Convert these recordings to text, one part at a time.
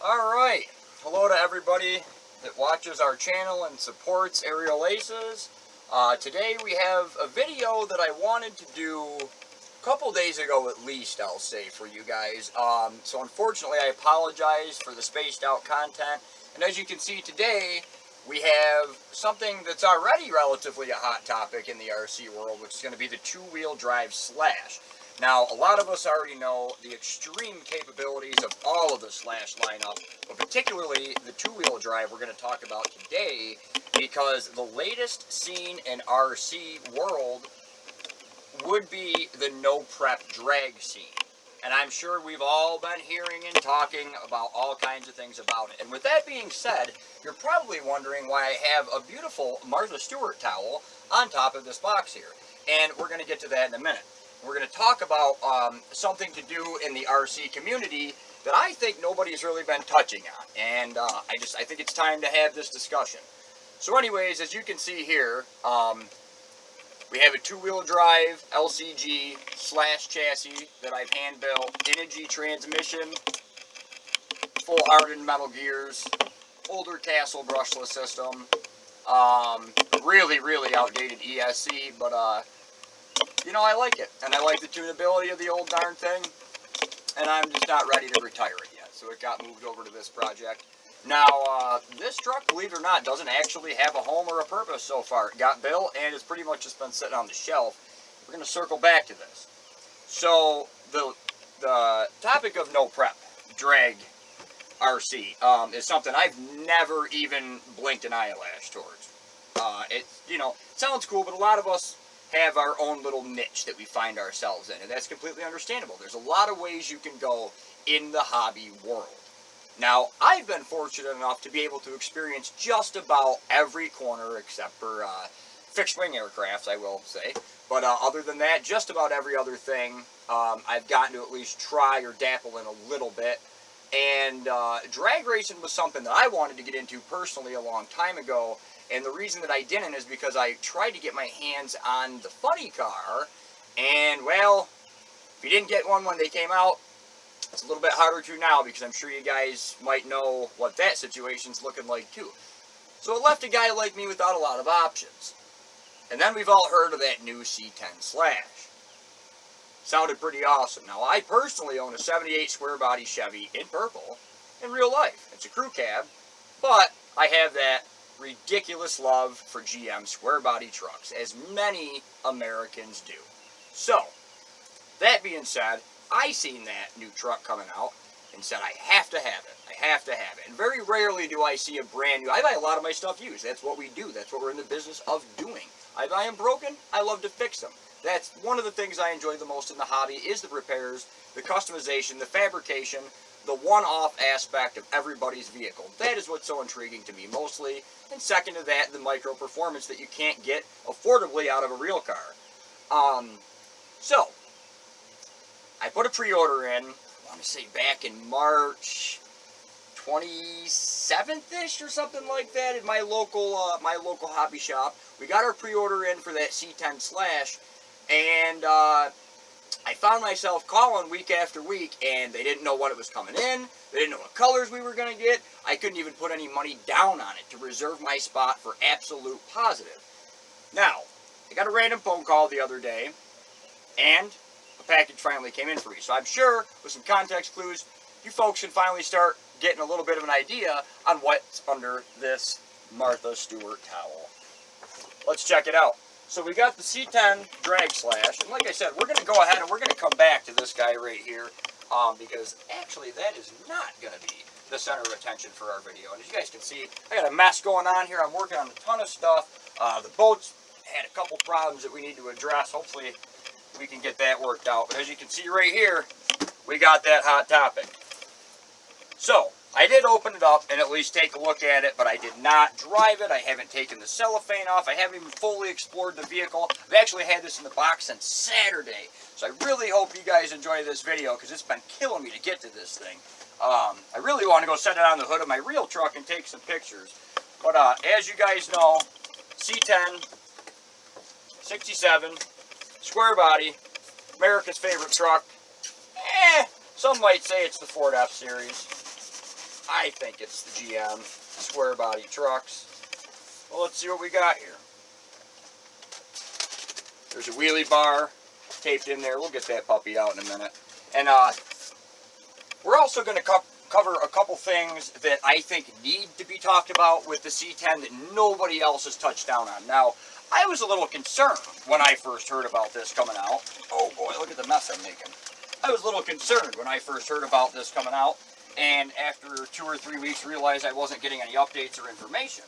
Alright, hello to everybody that watches our channel and supports Aerial Aces. Today we have a video that I wanted to do a couple days ago at least, I'll say, for you guys. So unfortunately I apologize for the spaced out content. And as you can see today, we have something that's already relatively a hot topic in the RC world, which is going to be the two-wheel drive Slash. Now, a lot of us already know the extreme capabilities of all of the Slash lineup, but particularly the two-wheel drive we're going to talk about today, because the latest scene in RC world would be the no-prep drag scene. And I'm sure we've all been hearing and talking about all kinds of things about it. And with that being said, you're probably wondering why I have a beautiful Martha Stewart towel on top of this box here. And we're going to get to that in a minute. We're going to talk about something to do in the RC community that I think nobody's really been touching on. And I think it's time to have this discussion. So anyways, as you can see here, we have a two-wheel drive LCG Slash chassis that I've hand-built in a G transmission, full hardened metal gears, older Castle brushless system, really outdated ESC, but you know, I like it, and I like the tunability of the old darn thing, and I'm just not ready to retire it yet, so it got moved over to this project. Now, this truck, believe it or not, doesn't actually have a home or a purpose so far. It got built, and it's pretty much just been sitting on the shelf. We're going to circle back to this. So, the topic of no prep, drag, RC, is something I've never even blinked an eyelash towards. It sounds cool, but a lot of us have our own little niche that we find ourselves in, and that's completely understandable. There's a lot of ways you can go in the hobby world. Now, I've been fortunate enough to be able to experience just about every corner except for fixed-wing aircrafts, I will say. But other than that, just about every other thing I've gotten to at least try or dapple in a little bit. And drag racing was something that I wanted to get into personally a long time ago. And the reason that I didn't is because I tried to get my hands on the funny car. And, well, if you didn't get one when they came out, it's a little bit harder to now, because I'm sure you guys might know what that situation's looking like too. So it left a guy like me without a lot of options. And then we've all heard of that new C10 Slash. Sounded pretty awesome. Now, I personally own a 78 square body Chevy in purple in real life. It's a crew cab, but I have that ridiculous love for GM square body trucks, as many Americans do. So, that being said, I seen that new truck coming out and said, I have to have it. I have to have it. And very rarely do I see a brand new. I buy a lot of my stuff used. That's what we do. That's what we're in the business of doing. I buy them broken. I love to fix them. That's one of the things I enjoy the most in the hobby, is the repairs, the customization, the fabrication, the one-off aspect of everybody's vehicle. That is what's so intriguing to me mostly. And second to that, the micro performance that you can't get affordably out of a real car. So, I put a pre-order in, I want to say back in March 27th-ish or something like that, at my local hobby shop. We got our pre-order in for that C10 Slash, and I found myself calling week after week, and they didn't know what it was coming in, they didn't know what colors we were going to get. I couldn't even put any money down on it to reserve my spot for absolute positive. Now, I got a random phone call the other day, and a package finally came in for me. So I'm sure, with some context clues, you folks can finally start getting a little bit of an idea on what's under this Martha Stewart towel. Let's check it out. So we got the C10 drag Slash, and like I said, we're going to go ahead and we're going to come back to this guy right here, because actually that is not going to be the center of attention for our video. And as you guys can see, I got a mess going on here. I'm working on a ton of stuff. The boat's had a couple problems that we need to address. Hopefully we can get that worked out. But as you can see right here, we got that hot topic. So, I did open it up and at least take a look at it, but I did not drive it. I haven't taken the cellophane off. I haven't even fully explored the vehicle. I've actually had this in the box since Saturday. So I really hope you guys enjoy this video, because it's been killing me to get to this thing. I really want to go set it on the hood of my real truck and take some pictures. But as you guys know, C10, 67, square body, America's favorite truck. Some might say it's the Ford F-Series. I think it's the GM square body trucks. Well, let's see what we got here. There's a wheelie bar taped in there. We'll get that puppy out in a minute. And we're also going to cover a couple things that I think need to be talked about with the C10 that nobody else has touched down on. Now, I was a little concerned when I first heard about this coming out. Oh boy, look at the mess I'm making. I was a little concerned when I first heard about this coming out, and after 2 or 3 weeks realized I wasn't getting any updates or information.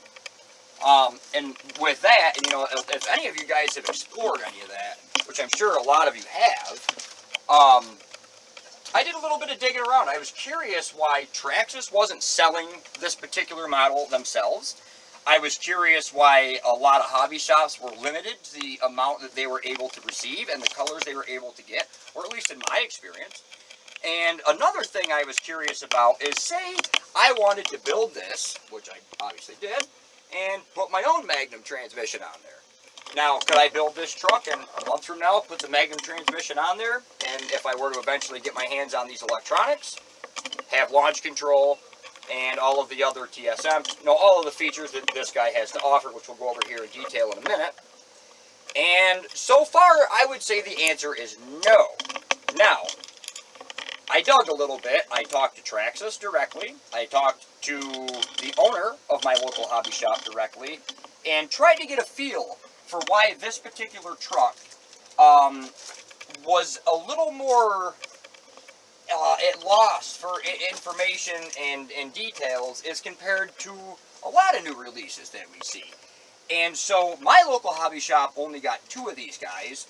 And with that, and, you know, if any of you guys have explored any of that, which I'm sure a lot of you have, I did a little bit of digging around. I was curious why Traxxas wasn't selling this particular model themselves. I was curious why a lot of hobby shops were limited to the amount that they were able to receive and the colors they were able to get, or at least in my experience. And another thing I was curious about is, say I wanted to build this, which I obviously did, and put my own Magnum transmission on there. Now, could I build this truck and a month from now put the Magnum transmission on there? And if I were to eventually get my hands on these electronics, have launch control, and all of the other TSM, you know, all of the features that this guy has to offer, which we'll go over here in detail in a minute. And so far, I would say the answer is no. Now, I dug a little bit. I talked to Traxxas directly. I talked to the owner of my local hobby shop directly, and tried to get a feel for why this particular truck was a little more at loss for information and details as compared to a lot of new releases that we see. And so my local hobby shop only got 2 of these guys.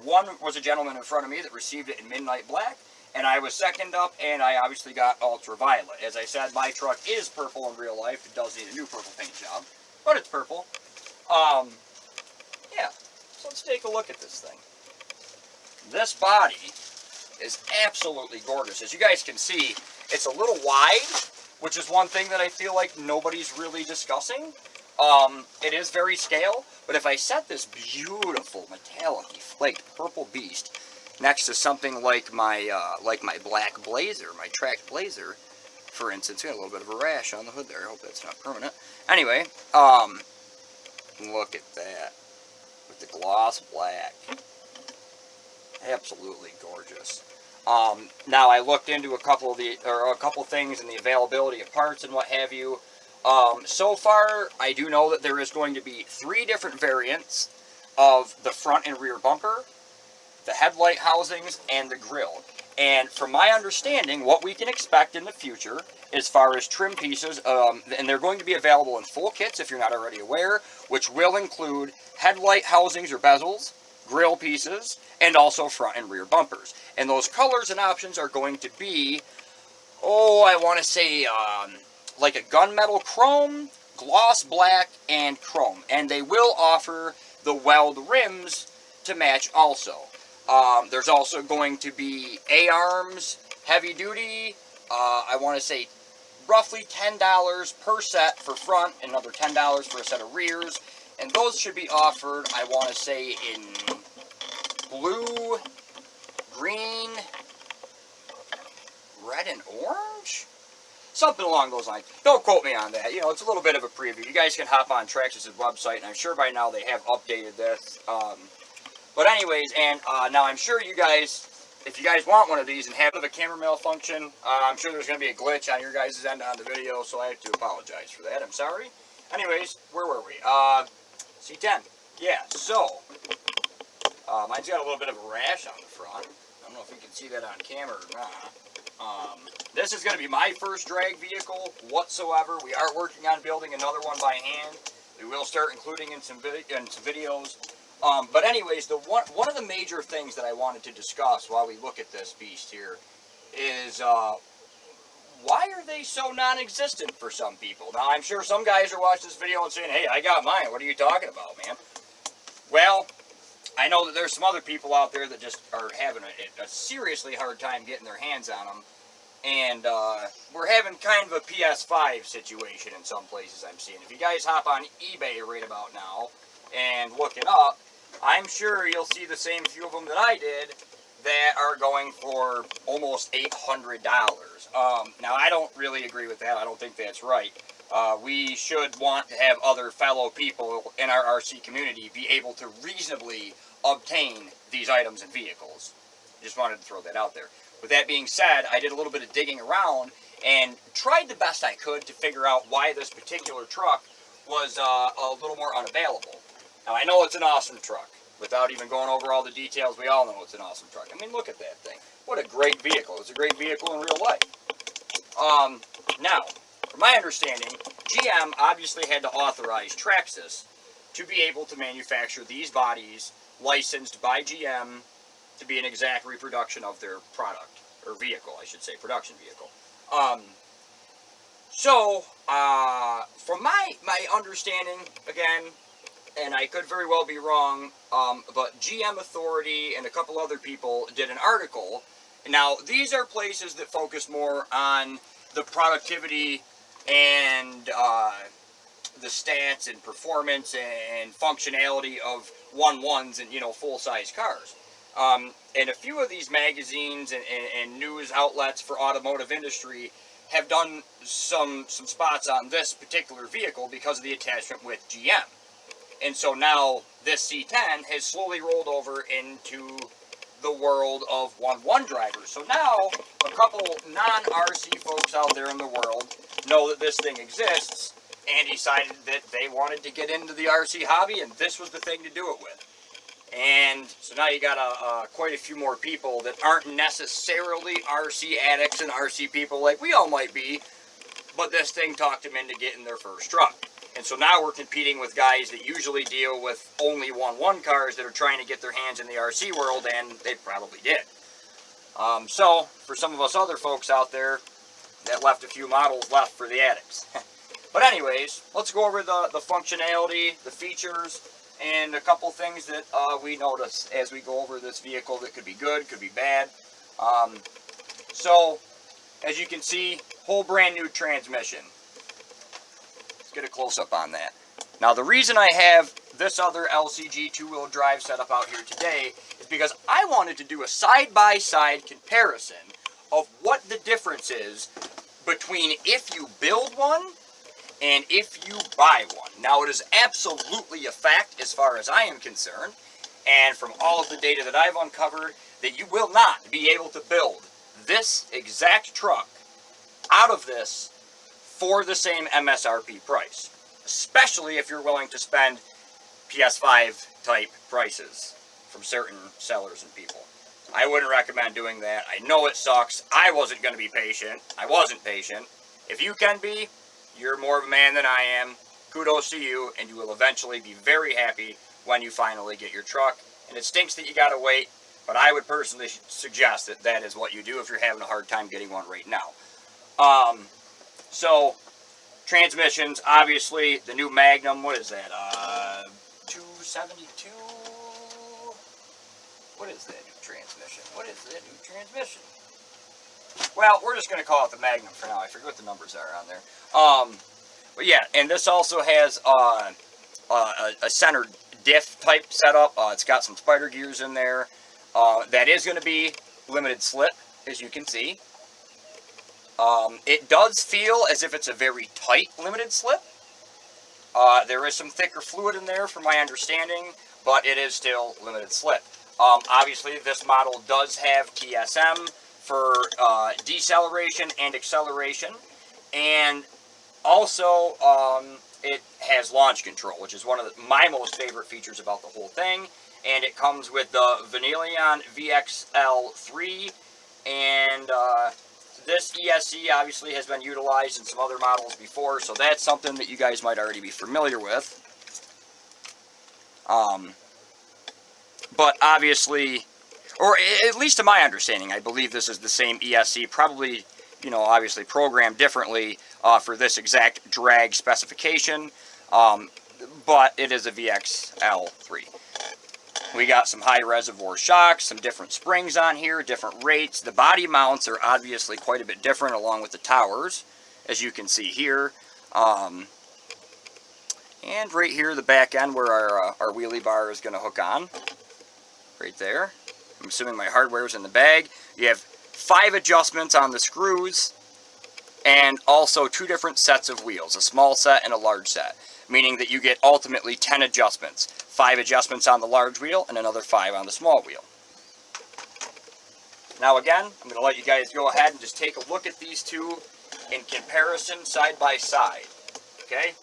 One was a gentleman in front of me that received it in Midnight Black, and I was second up, and I obviously got Ultraviolet. As I said, my truck is purple in real life. It does need a new purple paint job, but it's purple. Yeah, so let's take a look at this thing. This body is absolutely gorgeous. As you guys can see, it's a little wide, which is one thing that I feel like nobody's really discussing. It is very scale, but if I set this beautiful metallic flaked purple beast next to something like my black Blazer, my Trax Blazer, for instance, got a little bit of a rash on the hood there. I hope that's not permanent. Anyway, look at that with the gloss black. Absolutely gorgeous. Now I looked into a couple things in the availability of parts and what have you. So far, I do know that there is going to be 3 different variants of the front and rear bumper, the headlight housings, and the grille. And from my understanding, what we can expect in the future as far as trim pieces, and they're going to be available in full kits if you're not already aware, which will include headlight housings or bezels, grille pieces, and also front and rear bumpers. And those colors and options are going to be, I want to say, like a gunmetal chrome, gloss black, and chrome. And they will offer the weld rims to match also. There's also going to be A-arms, heavy duty, I want to say roughly $10 per set for front, and another $10 for a set of rears. And those should be offered, I want to say, in blue, green, red, and orange? Something along those lines. Don't quote me on that. You know, it's a little bit of a preview. You guys can hop on Traxxas' website, and I'm sure by now they have updated this. But anyways, and now I'm sure you guys, if you guys want one of these and have a camera malfunction, I'm sure there's going to be a glitch on your guys' end on the video, so I have to apologize for that. I'm sorry. Anyways, where were we? C10. Yeah, so, mine's got a little bit of a rash on the front. I don't know if you can see that on camera or not. This is going to be my first drag vehicle whatsoever. We are working on building another one by hand. We will start including in some videos. But anyways, one of the major things that I wanted to discuss while we look at this beast here is why are they so non-existent for some people? Now, I'm sure some guys are watching this video and saying, hey, I got mine. What are you talking about, man? Well, I know that there's some other people out there that just are having a seriously hard time getting their hands on them. And we're having kind of a PS5 situation in some places I'm seeing. If you guys hop on eBay right about now and look it up, I'm sure you'll see the same few of them that I did that are going for almost $800. Now, I don't really agree with that. I don't think that's right. We should want to have other fellow people in our RC community be able to reasonably obtain these items and vehicles. Just wanted to throw that out there. With that being said, I did a little bit of digging around and tried the best I could to figure out why this particular truck was a little more unavailable. Now, I know it's an awesome truck. Without even going over all the details, we all know it's an awesome truck. I mean, look at that thing. What a great vehicle. It's a great vehicle in real life. Now, from my understanding, GM obviously had to authorize Traxxas to be able to manufacture these bodies licensed by GM to be an exact reproduction of their product, or vehicle, I should say, production vehicle. From my understanding, again, and I could very well be wrong, but GM Authority and a couple other people did an article. Now, these are places that focus more on the productivity and the stats and performance and functionality of 1.1s and, you know, full-size cars. And a few of these magazines and news outlets for automotive industry have done some spots on this particular vehicle because of the attachment with GM. And so now this C10 has slowly rolled over into the world of 1.1 drivers. So now a couple non-RC folks out there in the world know that this thing exists and decided that they wanted to get into the RC hobby and this was the thing to do it with. And so now you got quite a few more people that aren't necessarily RC addicts and RC people like we all might be, but this thing talked them into getting their first truck. And so now we're competing with guys that usually deal with only 1.1 cars that are trying to get their hands in the RC world, and they probably did. So, for some of us other folks out there, that left a few models left for the addicts. But anyways, let's go over the functionality, the features, and a couple things that we notice as we go over this vehicle that could be good, could be bad. So, as you can see, whole brand new transmission. Get a close-up on that. Now, the reason I have this other LCG two-wheel drive setup out here today is because I wanted to do a side-by-side comparison of what the difference is between if you build one and if you buy one. Now, it is absolutely a fact as far as I am concerned, and from all of the data that I've uncovered, that you will not be able to build this exact truck out of this for the same MSRP price, especially if you're willing to spend PS5 type prices from certain sellers and people. I wouldn't recommend doing that. I know it sucks. I wasn't going to be patient. I wasn't patient. If you can be, you're more of a man than I am. Kudos to you, and you will eventually be very happy when you finally get your truck. And it stinks that you got to wait, but I would personally suggest that that is what you do if you're having a hard time getting one right now. So, transmissions, obviously, the new Magnum, what is that, 272? What is that new transmission? What is that new transmission? Well, we're just going to call it the Magnum for now. I forget what the numbers are on there. But yeah, and this also has a centered diff type setup. It's got some spider gears in there. That is going to be limited slip, as you can see. It does feel as if it's a very tight limited slip. There is some thicker fluid in there from my understanding, but it is still limited slip. Obviously, this model does have TSM for deceleration and acceleration, and also it has launch control, which is one of my most favorite features about the whole thing, and it comes with the Vanillion VXL3, and this ESC obviously has been utilized in some other models before, so that's something that you guys might already be familiar with. But obviously, or at least to my understanding, I believe this is the same ESC, probably, you know, obviously programmed differently for this exact drag specification, but it is a VXL3. We got some high reservoir shocks, some different springs on here, different rates. The body mounts are obviously quite a bit different along with the towers, as you can see here. And right here, the back end where our wheelie bar is going to hook on. Right there. I'm assuming my hardware is in the bag. You have 5 adjustments on the screws, and also 2 different sets of wheels, a small set and a large set, meaning that you get ultimately 10 adjustments. 5 adjustments on the large wheel and another 5 on the small wheel. Now again, I'm going to let you guys go ahead and just take a look at these two in comparison side by side. Okay?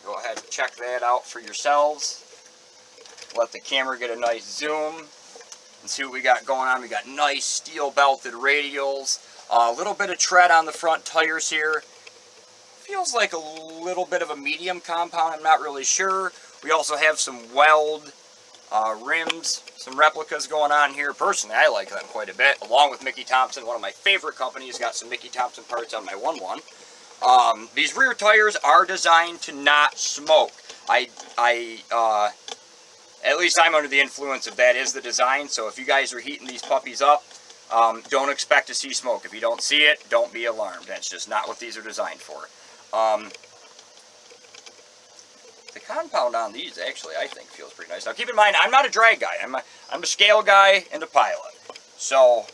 Go ahead and check that out for yourselves. Let the camera get a nice zoom and see what we got going on. We got nice steel belted radials, a little bit of tread on the front tires here. Feels like a little bit of a medium compound, I'm not really sure. We also have some weld rims, some replicas going on here. Personally, I like them quite a bit, along with Mickey Thompson, one of my favorite companies. Got some Mickey Thompson parts on my 1-1. These rear tires are designed to not smoke. At least I'm under the influence of that is the design, so if you guys are heating these puppies up, don't expect to see smoke. If you don't see it, don't be alarmed. That's just not what these are designed for. The compound on these, actually, I think feels pretty nice. Now, keep in mind, I'm not a drag guy. I'm a scale guy and a pilot. So,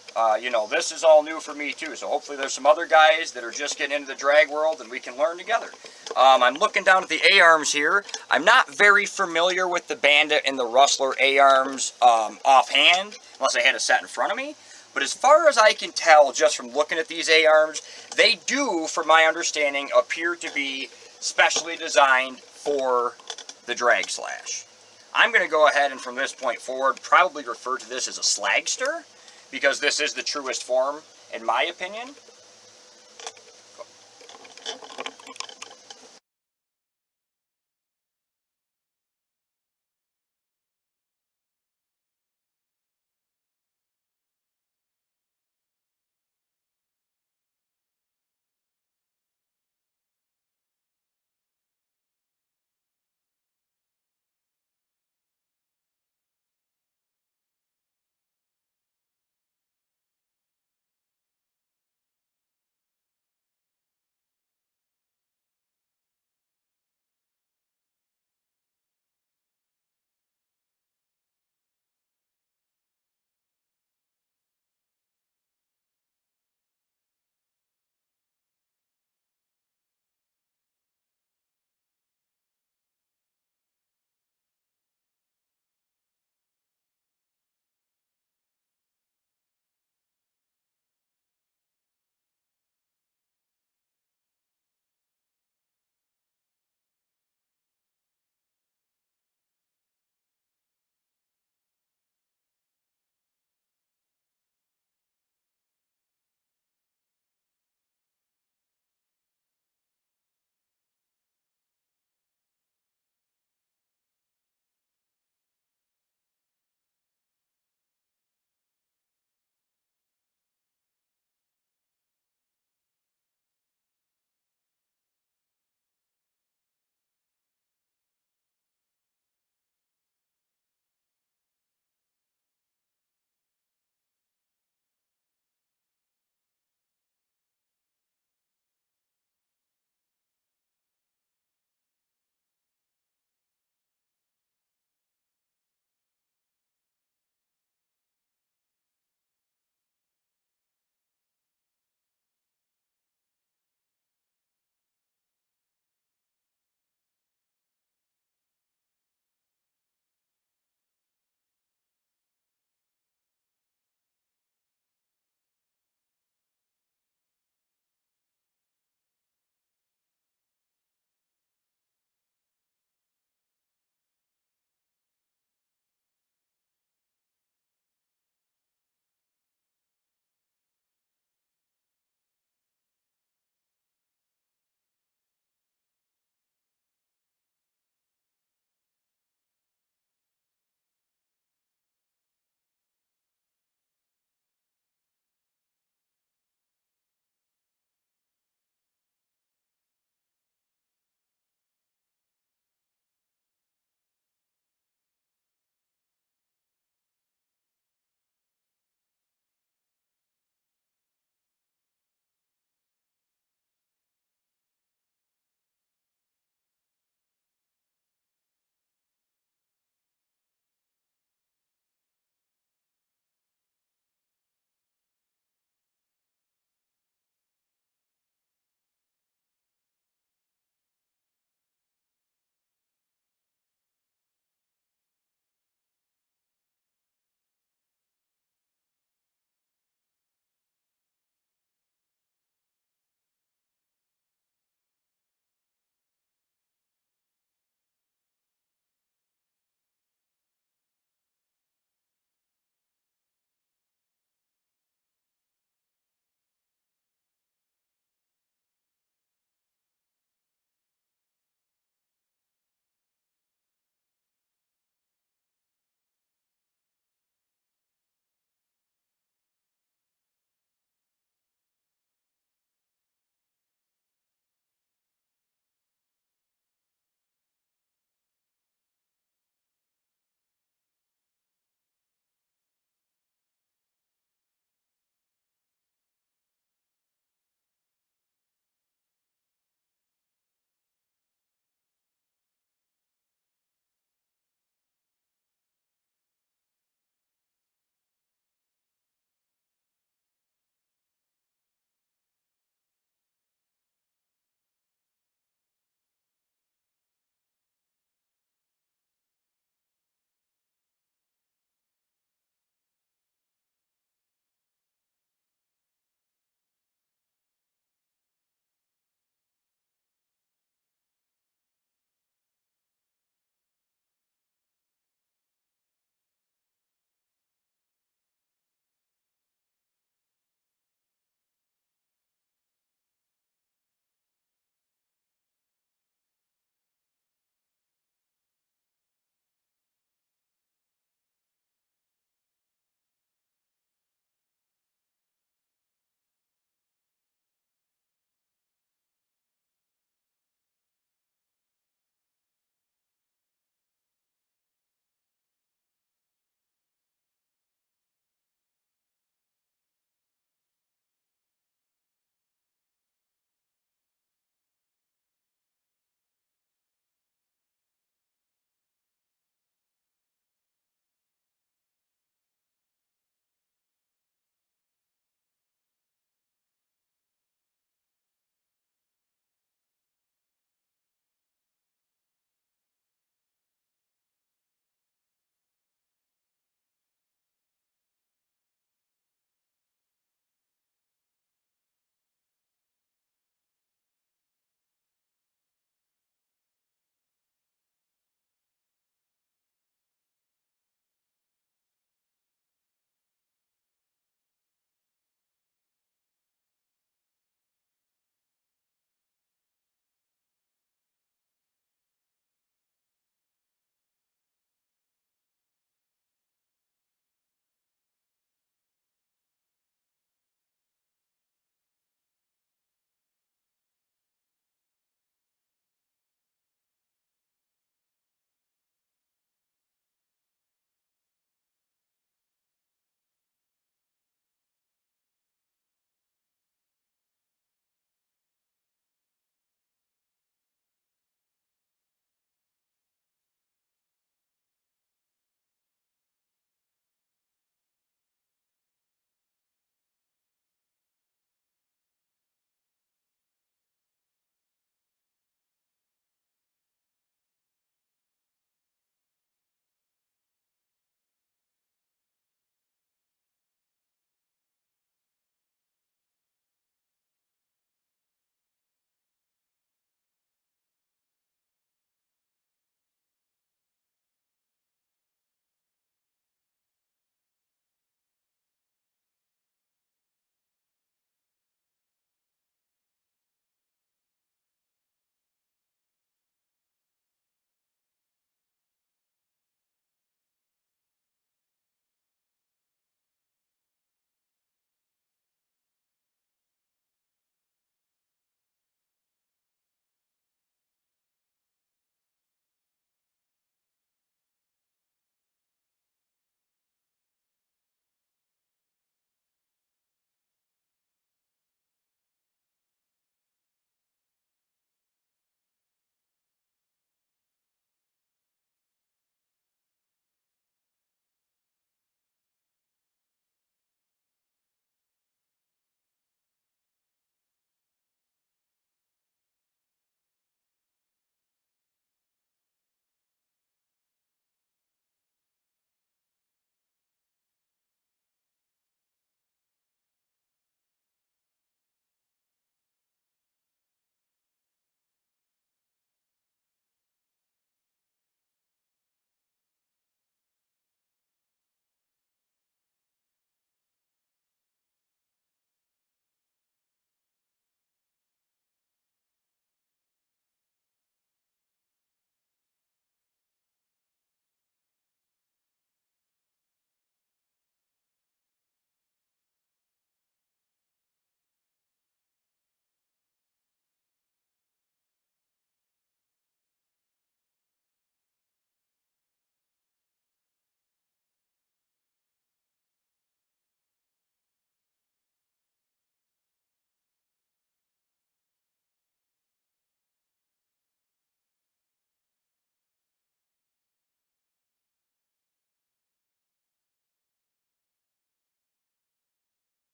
you know, this is all new for me, too. So, hopefully there's some other guys that are just getting into the drag world and we can learn together. I'm looking down at the A-arms here. I'm not very familiar with the Bandit and the Rustler A-arms offhand, unless I had a set in front of me. But as far as I can tell, just from looking at these A-arms, they do, from my understanding, appear to be specially designed for the drag slash. I'm going to go ahead and from this point forward probably refer to this as a slagster, because this is the truest form, in my opinion.